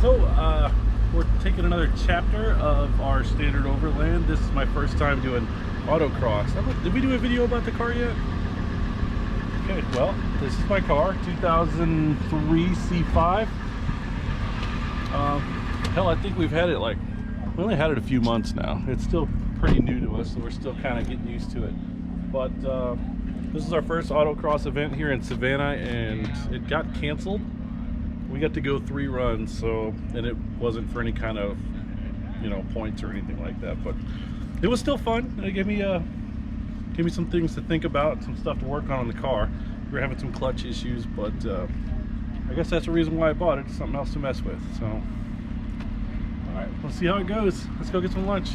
So we're taking another chapter of our Standard Overland. This is my first time doing autocross. Did we do a video about the car yet? Okay, well, this is my car, 2003 C5. Hell, I think we've had it we only had it a few months now. It's still pretty new to us, so we're still kind of getting used to it. But this is our first autocross event here in Savannah, and it got canceled. We got to go 3 runs, and it wasn't for any kind of, points or anything like that. But it was still fun. It gave me some things to think about, some stuff to work on the car. We were having some clutch issues, but I guess that's the reason why I bought it. Something else to mess with. So, all right, let's see how it goes. Let's go get some lunch.